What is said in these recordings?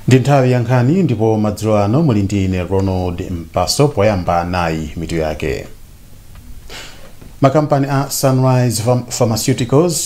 Ndi nthawi ya nkhani ndipo madzulo ano muli ndi ine Ronald Mpaso poyamba nayi mitu yake. Makampani a Sunrise Pharmaceuticals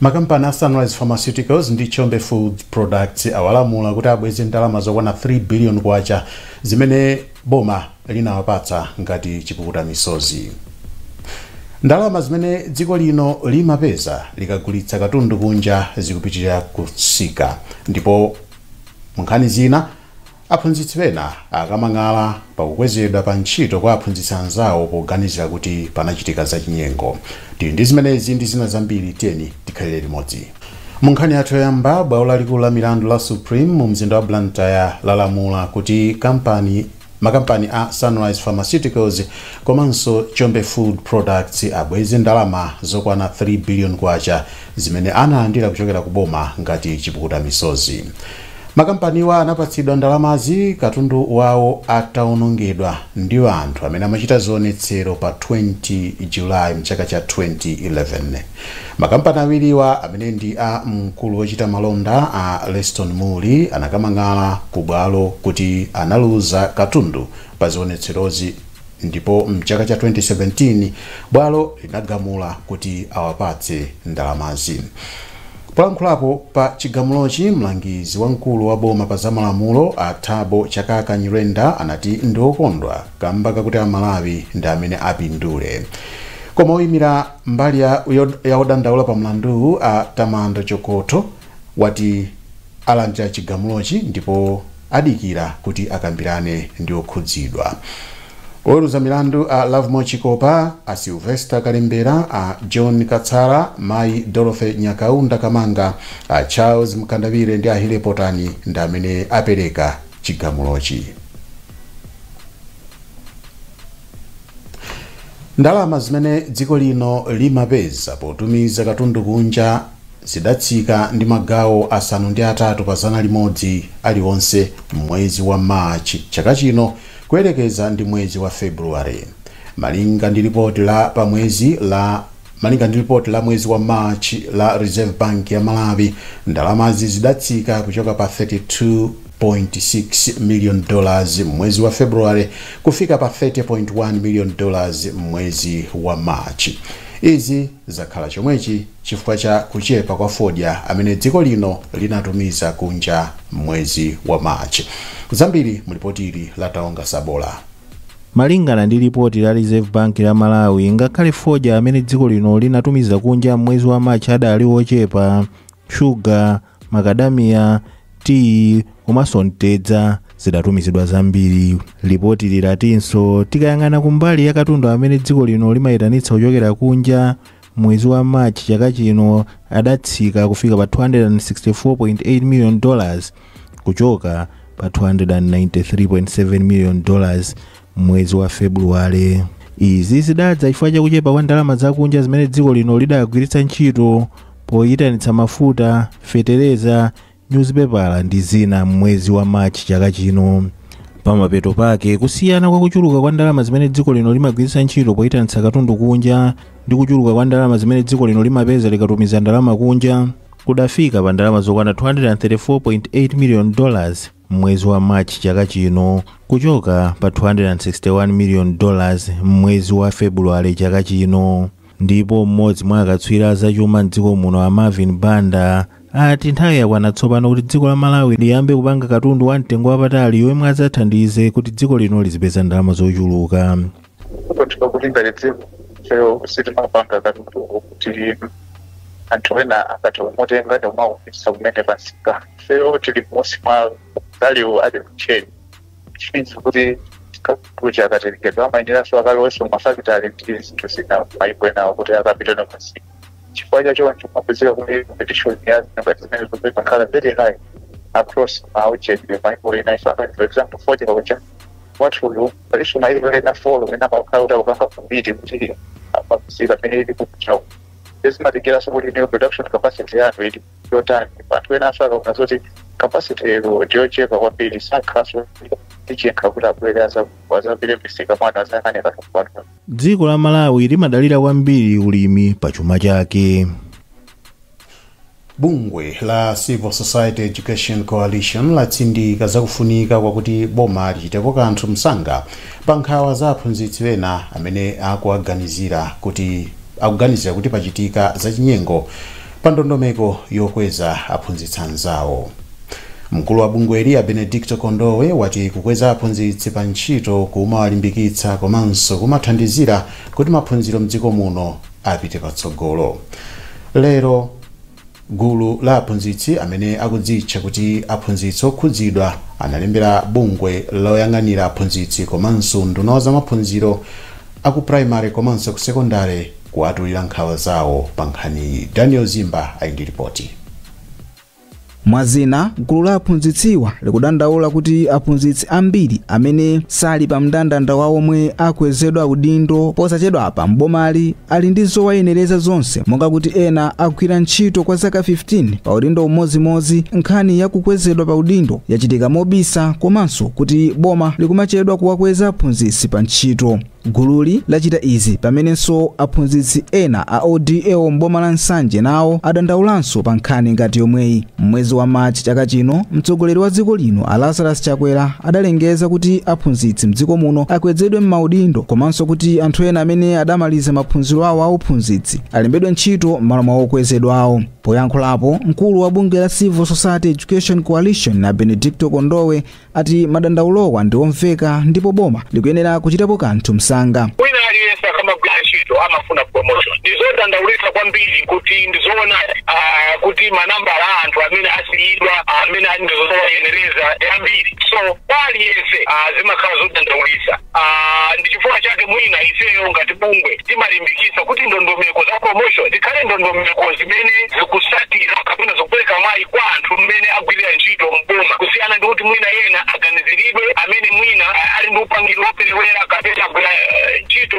Makampani a Sunrise Pharmaceuticals ndi Chombe Food Products awalamula kuti abweze ndalama zokwana 3 billion kwacha zimene boma linawapatsa ngati chipukuta misozi. Ndalama zimene dziko lino limapeza likagulitsa katundu kunja zikupitirira kutsika, ndipo nkhani zina aphunzitsi ena akamang'ala pakukwezedwa pa ntchito kwa aphunzitsi anzawo poganizira kuti panachitika zachinyengo. Ndi zimenezi ndi zina zambiri tiyeni tikhalire limodzi. Munkhani yathu yoyamba, bwalo lalikulu la milandu la Supreme mu mzinda wa Blantyre lalamula kuti makampani a Sunrise Pharmaceuticals komanso Chombe Food Products abweze ndalama zokwana 3 billion kwacha zimene analandira kuchokera ku boma ngati chipukuta misozi. Makampaniwa anapatsidwa ndalamazi katundu wawo ataonongedwa ndi anthu amene amachita zionetsero pa 20 July mchaka cha 2011. Makampani awiriwa amene ndi a mkulu wochita malonda a Leston Muli anakamang'ala ku bwalo kuti analuza katundu pa zionetserozi, ndipo mchaka cha 2017 bwalo linagamula kuti awapatse ndalamazi. Polankhulapo pa chigamulochi, mlangizi wamkulu wa boma pa zamalamulo a Thabo Chakaka Nyirenda anati ndi okondwa kamba kakuti Amalawi ndi amene apindule. Koma oyimira mbali ya odandaula pa mlandu a Tamando Chokoto wati alandira chigamulochi ndipo adikira kuti akambirane ndi okhudzidwa. Oweruza milandu a Lovemore Chikopa, a Sylvester Kalembera, a John Katsara, Mai Dorothy Nyakaunda Kamanga, a Charles Mkandavire ndi a Hile Potani ndi amene apereka chigamulochi. Ndalama zimene dziko lino limapeza potumiza katundu kunja zidatsika ndi magawo asanu ndi atatu pa 100 aliwonse mwezi wa March chaka chino kuyerekeza ndi mwezi wa February. Malinga ndi ripoti la mwezi wa March la Reserve Bank ya Malawi, ndalamazi zidatsika kuchoka pa $32.6 million mwezi wa February kufika pa $30.1 million mwezi wa March. Izi zakhala chomwechi chifukwa cha kuchepa kwa fodya amene dziko lino linatumiza kunja mwezi wa March. Zambiri mulipoti la Taonga Sabola. Malingana ndi ripoti la Reserve Bank ya Malawi, ngakhale fodya amene dziko lino linatumiza kunja mwezi wa March adali ochepa, sugar, macadamia, tea komanso ntedza zidatumizidwa zambiri. Ripoti lilatinso tikayang'ana kumbali ya katundu amene dziko lino limayitanitsa kuchokera kunja mwezi wa March chaka chino adatsika kufika pa $264.8 million kuchoka pa $293.7 million mwezi wa February. Izi zidadza chifukwa cha kuchepa kwa ndalama zakunja zimene dziko lino lidagwiritsa ntchito poyitanitsa mafuta, fetereza, newspaper ndi zina mwezi wa March chaka chino. Pamapeto pake, kusiyana kwa kuchuluka kwa ndalama zimene dziko lino limagwiritsa ntchito poyitanitsa katundu kunja ndi kuchuluka kwa ndalama zimene dziko lino limapeza likatumiza ndalama kunja kudafika pa ndalama zokwana $234.8 million mwezi wa March chaka chino kuchoka pa $261 million mwezi wa February chaka chino. Ndipo mmodzi mwa akatswiri zachuma m'dziko muno a Marvin Banda ati nthawi yakwana tsopano kuti dziko la Malawi liyambe kupanga katundu wa mtengo wapatali yomwe adzathandize kuti dziko lino lizipeza ndalama zochuluka. Sitimapanga katundu kuti anthu ena akatomotenga ndi kumaufisa kumene pasika. Fero tili mosi mwa value added chain. Which means kuti kakuja akaterekedwa amayeneraso akalowesa mumafakitale ndi zinthu zina maibwena kuti akapita napasika. Chifukwa chacho chimapezeka kuti competition ya ngati zimene zikukhala very high across our chain maibwena. For example, for what will you traditional even follow in about how to compete with see the many people. This might get us what new production capacity and yotani anthu ena asakaona zoti capacity ndiyochepa kwambiri sakhaso tichikha kuti abwere azapire misika mwana azayang'ane katukwana. dziko la Malawi limadalira kwambiri ulimi pa chuma chake. Bungwe la Civil Society Education Coalition latsindika zakufunika kwakuti boma lichitepo kanthu msanga pa nkhawa za aphunzitsi ena amene akuganizira kuti pachitika zachinyengo pa ndondomeko yokweza aphunzitsi anzawo. Mkulu wa bungweli Benedicto Kondowe wati kukweza aphunzitsi pa ntchito kumawalimbikitsa komanso kumathandizira kuti maphunziro mdziko muno apite patsogolo. Lero gulu la aphunzitsi amene akudzitcha kuti aphunzitsi okhudzidwa analembera bungwe loyang'anira aphunzitsi komanso nduna za maphunziro aku primary komanso ku secondary kuwatulira nkhawa zawo pa nkhaniyi. Daniel Zimba ali ndi ripoti. Mwazina, gulu la aphunzitsiwa likudandaula kuti aphunzitsi ambiri amene sali pa mndandanda wawo omwe akwezedwa udindo posachedwa apa mbomali ali ndi zowayenereza zonse, monga kuti ena agwira ntchito kwa zaka 15 pa udindo umodzi. Nkhani ya kukwezedwa pa udindo yachitika mobisa, komanso kuti boma likumachedwa kuwakweza aphunzitsi pa ntchito. Gululi lachita izi pamenenso aphunzitsi ena a ODL mboma la Nsanje nawo adandaulanso pa nkhani ngati yomweyi. Mwezi wa Machi chaka chino, mtsogoleri wa dziko lino Lazarus Chakwera adalengeza kuti aphunzitsi mdziko muno akwezedwe m'maudindo, komanso kuti anthu ena amene adamaliza maphunziro awo auphunzitsi alembedwe ntchito m'malo mwa okwezedwa awo. Poyankhulapo, mkulu wa bungwe la Civil Society Education Coalition na Benedicto Kondowe ati madandaulowa ndi omveka ndipo boma likuyenera kuchitapo kanthu msanga. Wina aliyesa kama gwira ntchito amafuna promotion. Ndizodandaulitsa kwambiri kuti ndizoona kuti manambala a anthu amene asilidwa amene ndizowayenereza ambiri. So pali yense zimakhala zodandaulitsa. Ndi chifukwa chake mwina ifeyo ngati bungwe timalimbikitsa kuti ndondomeko za promotion zikhale ndondomeko zimene zikusatira kapena zopereka mwayi kwa anthu mmene agwirira ntchito mboma, kusiyana ndi kuti mwina yena aganiziridwe amene mwina ali ndi upangiri woperewera kapena agwira ntchito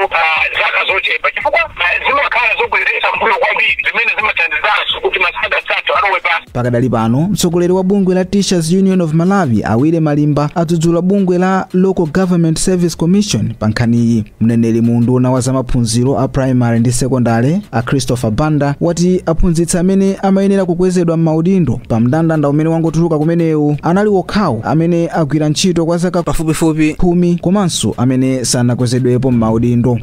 zaka zochepa, chifukwa zimakhala zobweretsa mbuyo kwambiri zimene zimathandizanso kuti masaka atatu alowe pasi. Pakadali pano, mtsogoleri wa bungwe la Teachers Union of Malawi Awile Malimba adzudzula bungwe la Local Government Service Commission pa nkhaniyi. Mneneri mu unduna wa zamaphunziro a primary ndi secondary a Christopher Banda wati aphunzitsi amene amayenera kukwezedwa m'maudindo pa mndandanda umene wangotuluka kumenewu anali okhawo amene agwira ntchito kwa zaka pafupifupi 10 komanso amene sanakwezedwepo m'maudindo.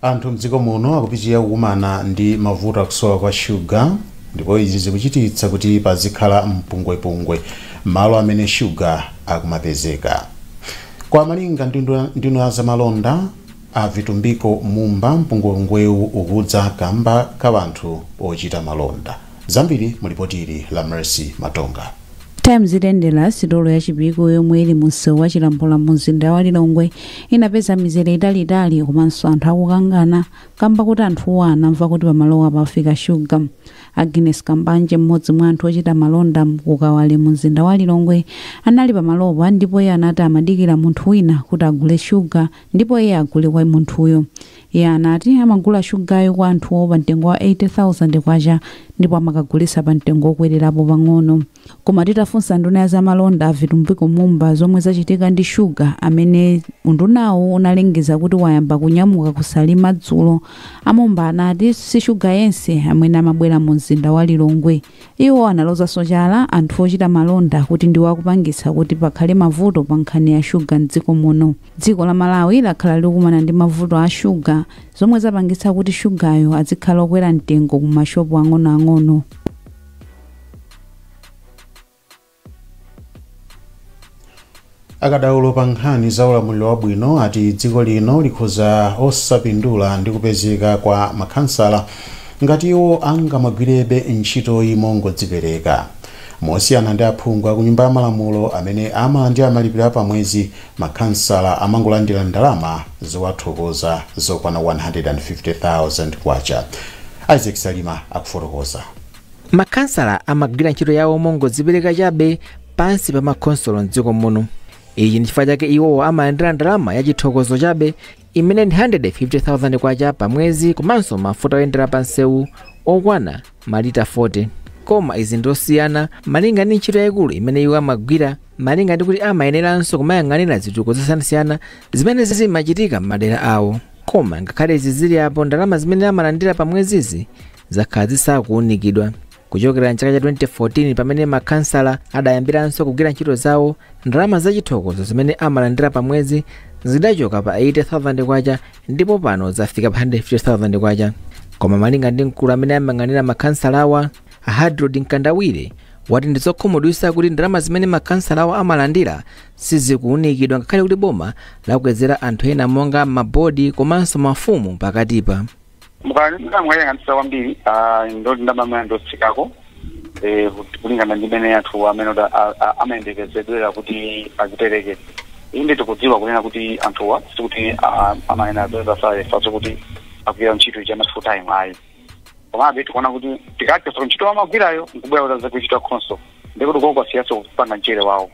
Anthu mdziko muno akupitirira kukumana ndi mavuto akusowa kwa shuga, ndipo izi zikuchititsa kuti pazikhala mpungwepungwe malo amene shuga akumapezeka. Kwa malinga nduna za malonda a Vitumbiko Mumba, mpungwepungwewu ukudza kamba ka anthu ochita malonda. Zambiri mulipotiri la Mercy Matonga. Times itendera sitolo ya chipiko yomwe ili munsewu wa Chilambola mu mzinda wa Lilongwe inapeza mizere italiitali komanso anthu akukangana kamba kuti anthuwo anamva kuti pamalowa pafika shuga. Agnes Kambanje, mmodzi mwa anthu ochita malonda kukawale mu mzinda wa Lilongwe, anali pamalowa ndipo iye anati amadikira munthu wina kuti agule shuga ndipo iye agule kwa munthuyo. Iye anati amagula shugayo kwa anthuwo pa mtengo wa 80,000 kwacha ndipo amakagulitsa pa mtengo okwererapo pang'ono. Koma titafunsa nduna ya zamalonda a Vitumbiko Mumba zomwe zachitika ndi shuga amene undunawo unalengeza kuti wayamba kunyamuka kusalima dzulo, Amumba anati si shuga yense amene amabwera mu mzinda wa Lilongwe. Iwo analozanso chala anthu ochita malonda kuti ndiwo akupangitsa kuti pakhale mavuto pa nkhani ya shuga mdziko muno. Dziko la Malawi lakhala likumana ndi mavuto a shuga zomwe zapangitsa kuti shugayo azikhala okwera mtengo ku mashopu ang'onoang'ono. Akadaulo pa nkhani za ulamuliro wabwino ati dziko lino likhoza osapindula ndi kupezeka kwa makhansala ngati iwo angamagwirebe ntchito mongodzipereka. Mosiyana ndi aphungu ku nyumba ya malamulo amene amalandira malipiro pa mwezi, makhansala amangolandira ndalama zowathokoza zokwana 150,000 kwacha. Isaac Salima akufotokoza. Makhansala amagwira ntchito yawo mongodzipereka chabe pansi pa makonsolo mdziko muno. Iyi ndi chifukwa chake iwo amalandira ndalama ya chithokozo chabe imene ndi 150,000 kwacha pa mwezi, komanso mafuta oyendera pa nsewu okwana malita 40. Koma izi ndosiyana malinga ndi ntchito yayikulu imene iwo amagwira, malinga ndi kuti amayeneranso kumayang'anira zitukuko zosiyanasiyana zimene zimachitika m'madera awo. Koma ngakhale izi zili apo, ndalama zimene amalandira pa mwezizi zakhala zisakuunikidwa. Kuchokera mchaka cha 2014 pamene makhansala adayambiranso kugwira ntchito zawo, ndalama zachithokozo zimene amalandira pa mwezi zidachoka pa 80,000 kwacha ndipo pano zafika pa 150,000 kwacha. Koma malinga ndi mkulu amene amayang'anira makhansala awa, Hadrod Nkandawire, wati ndizokhumudwitsa kuti ndalama zimene makhansala awa amalandira sizikuunikidwa ngakhale kuti boma lakwezera anthu ena monga mabodi komanso mafumu pakatipa. Mukayang'anisa kwambiri ndoti ndamamene ndotsikako kulingana ndi mene anthu amene amayembekezedwera kuti azitereke. Inde tikudziwa kunena kuti anthuwa sikuti amayena zasayefatso kuti akugwira ntchito cha full time ayi. Komabe tikuona kuti tikachosa ntchito amagwirayo nkubwera kuti zakuchita khonso ndikuti koko siyasa kupanga mchere wawo.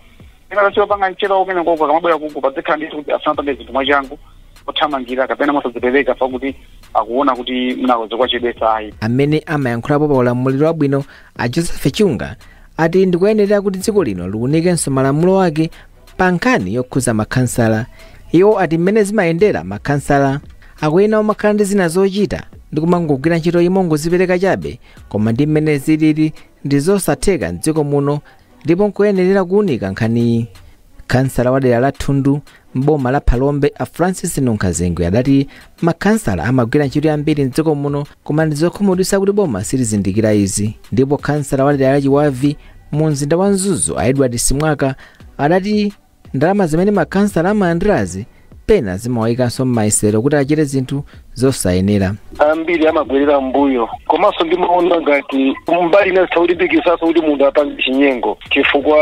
Ndingatasiwa panga mchere wawo kene koko kamabwera kuko padzekhala ndi kuti asanapanga zinthu mwachangu othamangira kapena mosadzipereka pakuti akuona kuti mnakoze kwachedwetsa ayi. Amene amayankhulapo pa ulamuliro wabwino a Joseph Chunga ati ndikuyenera kuti dziko lino liwunikenso malamulo ake pa nkhani yokhuza makhansala. Iwo ati mmene zimayendera makhansala akuyena omakhala ndi zina zochita ndi kumangogwira ntchito imongozipereka chabe, koma ndi mmene zilili ndi zosatheka mdziko muno ndipo nkuyenera kuunika nkhaniyi. Kansala wa dera la Thundu mboma la Phalombe a Francis Nunkazengwe adati makhansala amagwira ntchito yambiri mdziko muno koma ndi zokhumudwitsa kuti boma silizindikira izi. Ndipo kansala wa dera la Chiwavi mu mzinda wa Mzuzu a Edward Simwaka adati ndalama zimene makhansala amalandirazi pena zimawayikanso m'mayesero kuti achite zinthu zosayenera. Ambiri amagwerera mbuyo komanso ndimaona ngati mbali inazitha kulimbikitsanso kuti munthu apange chinyengo chifukwa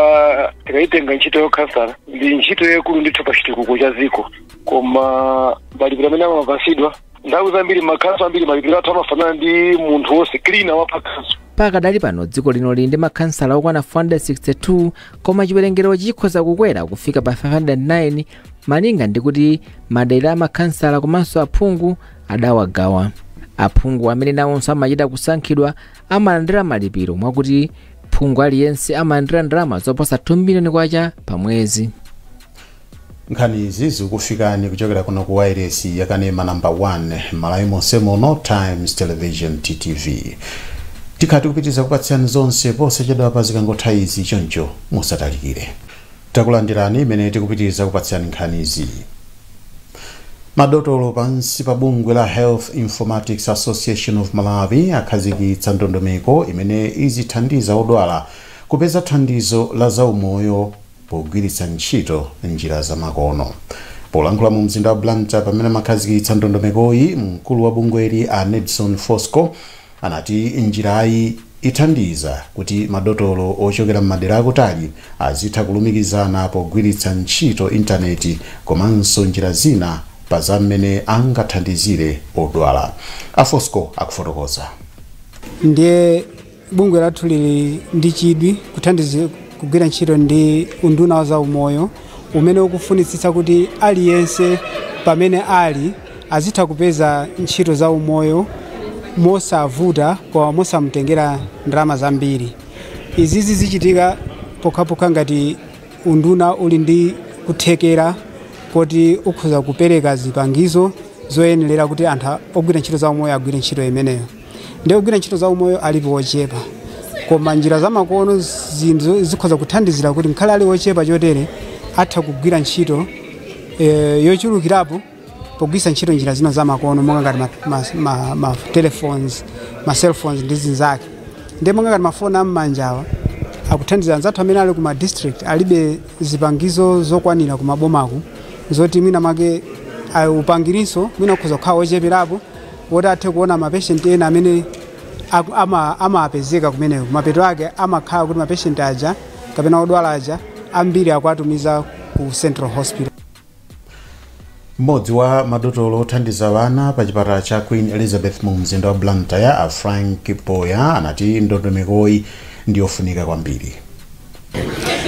tikayitenga ntchito yokhansala ndi ntchito yaikulu ndithu pa chitukuko cha dziko, koma malipiro amene amapatsidwa nthawi zambiri makhansala ambiri malipiro athu amafanana ndi munthu wonse cleaner wa pakhansala. Pakadali pano dziko lino lili ndi makhansala okwana 462 koma chiwerengero chikhoza kukwera kufika pa 509 malinga ndi kuti madera amakhansala komanso aphungu adawagawa. Aphungu amene nawonso amachita kusankhidwa amalandira malipiro mwakuti phungu aliyense amalandira ndalama zoposa 2 miliyoni kwacha pa mwezi. Nkhani izi zikufikani kuchokera kuno ku wireless yakanema number 1 Malawi monse muno Times Television TTV. Tikhati kupitiza kupatsani zonse posachedwa pa zikangotha izi choncho musatalikire. Takulandirani imene tikupitiriza kupatsani nkhani izi. Madotolo pansi pa bungwe la Health Informatics Association of Malawi akhazikitsa ndondomeko imene izithandiza odwala kupeza thandizo la zaumoyo pogwiritsa ntchito njira zamakono. Polankhula mu mzinda wa Blantyre pamene makhazikitsa ndondomekoyi, mkulu wa bungweli a Nedson Fosco anati njirayi ithandiza kuti madotolo ochokera m'madera akutali azitha kulumikizana pogwiritsa ntchito intaneti komanso njira zina pa zamene angathandizire odwala. Afosco akufotokoza. Ndiye bungwe lathu lili ndi chidwi kuthandiza kugwira ntchito ndi unduna wa zaumoyo umene ukufunitsitsa kuti aliyense pamene ali azitha kupeza ntchito zaumoyo mosavuta kwa mosamtengera ndalama zambiri. Izi zichitika pokhapokha ngati unduna uli ndi kuthekera kuti ukhoza kupereka zipangizo zoyenera kuti anthu ogwira ntchito zaumoyo agwire ntchito imeneyo. Ndi ogwira ntchito zaumoyo alipo ochepa, koma njira zamakono zikhoza kuthandizira kuti mkhala ali ochepa chotere atha kugwira ntchito yochulukirapo pogwisa ntchito njira zina zamakono monga ngati ma telephones, ma cell phones ndi zinzake. Ndi monga ngati mafoni am'manjawa akuthandiza anzathu amene ali kuma district alibe zipangizo zokwanira kumabomako zoti mwina make upangirinso mwina ukhoza kukhala ocheperapo woti athe kuona mapatient ena amene amapezeka kumeneko. Mapeto ake amakhala kuti mapatient aja kapena odwala aja ambiri akuatumiza ku Central Hospital. Mmodzi wa madotolo othandiza vana pa chipatala cha Queen Elizabeth mu mzinda wa Blantyre a Frank Poya anati ndondomekoyi ndiyofunika kwambiri.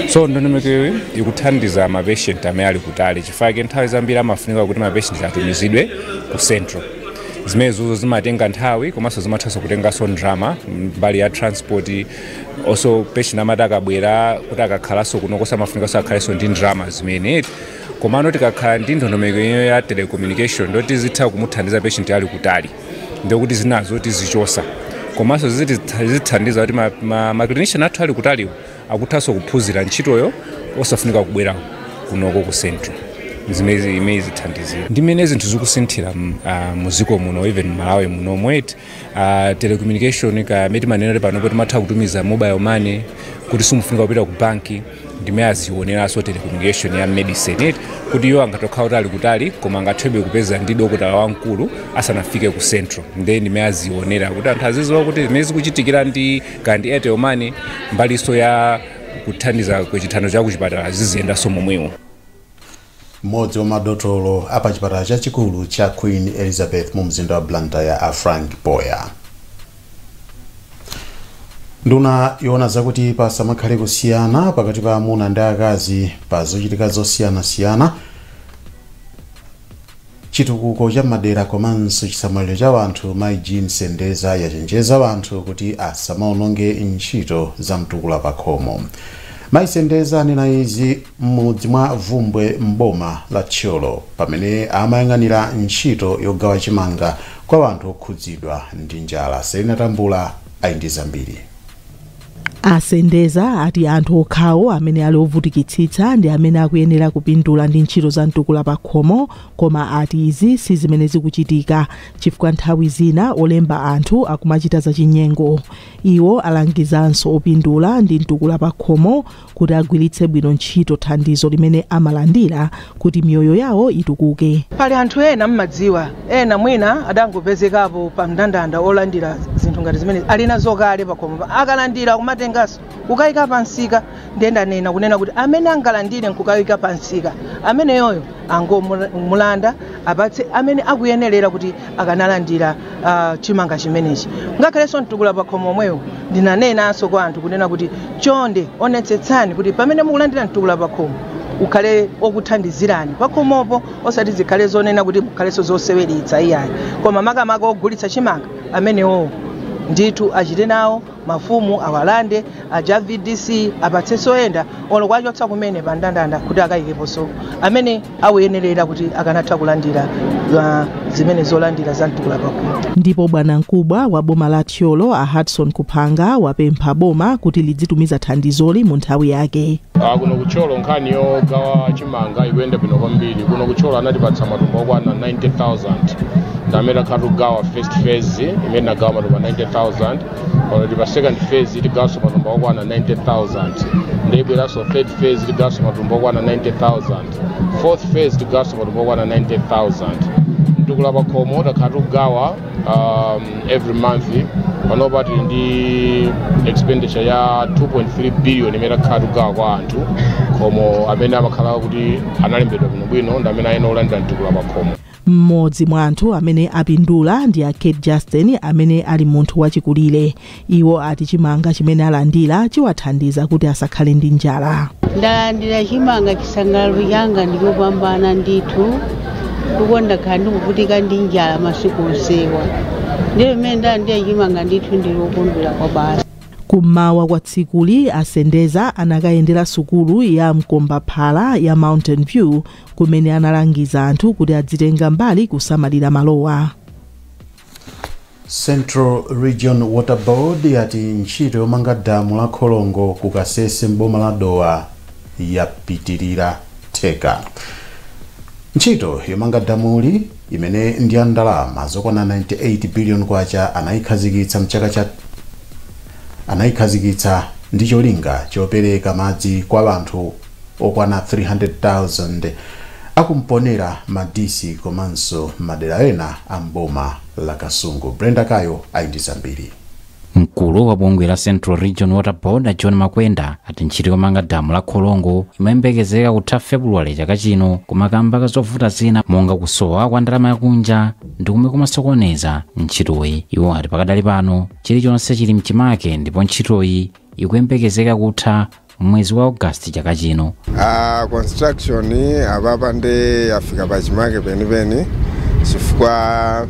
So ndondomekoyi ikuthandiza mapatient amene ali kutali chifukwa nthawi zambiri amafunika kuti mapatient atumizidwe ku Central. zimenezo zimatenga nthawi komanso zimathanso kutenganso ndrama mbali ya transport also patient amati akabwera kuti akakhalanso kuno kosamafunika akhalenso ndi ndrama zimene komano tikakhala ndi ndondomeko ya telecommunication ndoti zitha kumuthandiza patient ali kutali ndikuti zinazo tizichosa komanso zithandiza kuti ma-clinician athu ali kutaliwo akuthanso kuphunzira ntchitoyo osafunika kubwera kunoko ku central zimene zithandizira ndimene zinthu zikusinthira muziko muno even Malawi muno mweti telecommunication kameti maneno panopo timatha kutumiza mobile money kuti simufunika kupita ku banki ndimene azioneranso telecommunication ya medicine kuti iwo angatokhala kuti ali kutali koma angathebe kupeza ndi dokotala wamkulu asanafike ku central then ndimene azionera kuti anthu aziziwa kuti zimene zikuchitikira ndi kandi Airtel Money mbaliso ya kuthandiza kwechithando cha kuchipatala ziziyendanso momwewo. Mmodzi wa madotolo apa chipatala chachikulu cha Queen Elizabeth mu mzinda wa Blantyre ya Frank Boya. Nduna yona zakuti pasamakhale kusiyana pakati pa amuna ndi akazi pa zochitika zosiyana-siyana, chitukuko cha madera komanso chisamaliro cha wanthu Mai Jean Sendeza yachenjeza wanthu kuti asamaononge ntchito za mtukula pa khomo. Mai Sendeza anena izi m'mudzi mwa Vumbwe mboma la Tcholo pamene amayang'anira ntchito yogawa chimanga kwa wanthu okhudzidwa ndi njala. Selina Tambula ali ndi zambiri. Asendeza ati anthu okhawo amene ali ovutikitsitsa ndi amene akuyenera kupindula ndi ntchito za mtukula pa khomo, koma ati izi si zimene zikuchitika chifukwa nthawi zina olemba anthu akumachita zachinyengo. Iwo alangizanso opindula ndi mtukula pa khomo kuti agwiritse bwino ntchito thandizo limene amalandira kuti miyoyo yawo itukuke. Pali anthu ena mmadziwa, ena mwina adangopezekapo pa mndandanda olandira zinthu ngati zimene alina zokale pa khomo akalandira kumatengaso kukayika pansika ndenda nena kunena kuti amene angalandire nkukayika pansika amene yoyo angomulanda apatse amene akuyenerera kuti akanalandira chimanga chimenechi. Ngakhalenso mtukula pa khomo omwewo ndinanenanso kwa anthu kunena kuti chonde onetsetsani kuti pamene mukulandira mtukula pa khomo ukhale okuthandizirani pa khomopo osati zikhale zonena kuti mukhalenso zoseweretsa iyayi koma makamaka ogulitsa chimanga amenewo ndithu achite nawo mafumu awalande aja VDC apatsenso enda olokwachotsa kumene pa mndandanda kuti akayikeponso amene akuyenerera kuti akanatha kulandira zimene zolandira za mtukula pa khomo. Ndipo bwana mkubwa wa boma la Tcholo a Hudson Kuphanga wapempha boma kuti lidzitumiza thandizoli mu nthawi yake. Kuno ku Tcholo nkhani yogawa chimanga ikuyenda bwino kwambiri. Kuno ku Tcholo anatipatsa matumba okwana 90,000 ndamene khatugawa first phase imene nagawa matumba 90,000 already pa second phase itigawanso matumba okwana 90,000 ndibweranso third phase itigawanso matumba okwana 90,000 fourth phase itigawanso matumba okwana 90,000 mtukula pa khomo takhatugawa every month panopa tili ndi expenditure ya 2.3 billion imene takhatugawa kwa anthu khomo amene amakhala kuti analembedwa bwinobwino ndi amene ayena olandira mtukula pa khomo. Mmodzi mwa anthu amene apindula ndi a Kate Justin amene ali munthu wachikulire. Iwo ati chimanga chimene alandira chiwathandiza kuti asakhale ndi njala. Ndalandira chimanga chisangalalo changa ndikupambana ndithu kukonda khandi kuvutika ndi njala masiku onsewa. Ndiye mmene ndalandira chimanga ndithu ndikukondwera kwa basi. Kumawa kwa tsikuli Asendeza anakayendera sukulu ya Mkombaphala ya Mountain View kumene analangiza anthu kuti adzitenga mbali kusamalira malowa. Central Region Water Board yati ntchito yomanga damu la Kholongo ku Kasese mboma la Dowa yapitirira theka. Ntchito yomanga damuli imene ndi ya ndalama zokwana 98 billion kwacha anayikhazikitsa ndi cholinga chopereka madzi kwa anthu okwana 300,000 akumponera madisi komanso madera ena a mboma la Kasungu. Brenda Kayo ali ndi zambiri. Mkulu wa bungwe la Central Region Water Board John Makwenda ati ntchito yomanga damu la Kholongo imayembekezeka kutha February chaka chino kumakamba kazovuta zina monga kusowa kwa ndalama yakunja ndi kumwe kumasokoneza ntchitoyi. Iwo ati pakadali pano chilichonse chili mchimake ndipo ntchitoyi ikuyembekezeka kutha mwezi wa August chaka chino. Construction apapa ndi yafika pachimake penipeni chifukwa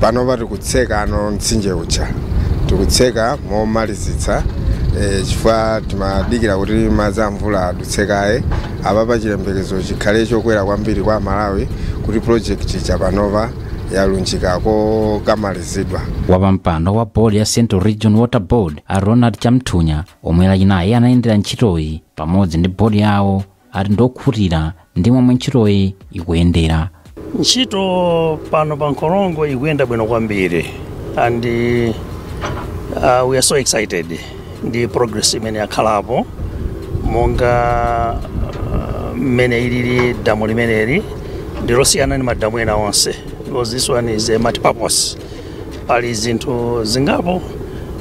pano tikutseka ano mtsinje ucha tikutseka momalizitsa chifukwa timadikira kuti madzi a mvula adutsekaye apa chiyembekezo chikhale chokwera kwambiri kwa Malawi kuti project cha panova yalunjikako kamalizidwa. Wapampando wa bodi ya Central Region Water Board a Ronald Chamthunya omwe lachinayi anayendera ntchitoyi pamodzi ndi bodi yawo ati ndokhutira ndi momwe ntchitoyi ikuyendera. Ntchito pano pa Nkolongo ikuyenda bwino kwambiri and we are so excited ndi progress imene yakhalapo monga mmene ilili damu limeneli ndilosiyana ndi madamu ena onse because this one is a multi-purpose. Pali zinthu zingapo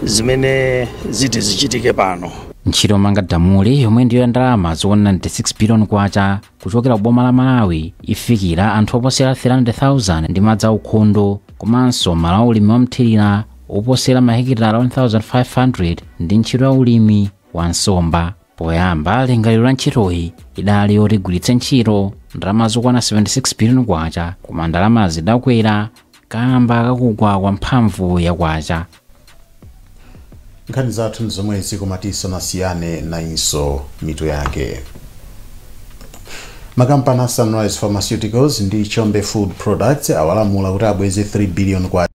zimene ziti zichitike pano. Ntchito manga damuli yomwe ndiyo ndalama zokwana 96 billion kwacha kuchokera kuboma la Malawi ifikira anthu oposera 300,000 ndi madzi aukhondo komanso malo aulimi wamthirira oposera mahekitala 1,500 ndi ntchito ya ulimi wa nsomba. Poyamba lingaliro la ntchitoyi idali yotigwiritsa ntchito ndalama zokwana 76 billion kwacha koma ndalama zidakwera kamba kakugwa kwa mphamvu ya kwacha. Nkhani zathu nzomwe zikumatisa nasiyane na inso mitu yake. Makampani a Sunrise Pharmaceuticals ndi Chombe Food Products awalamula kuti abweze 3 billion kwa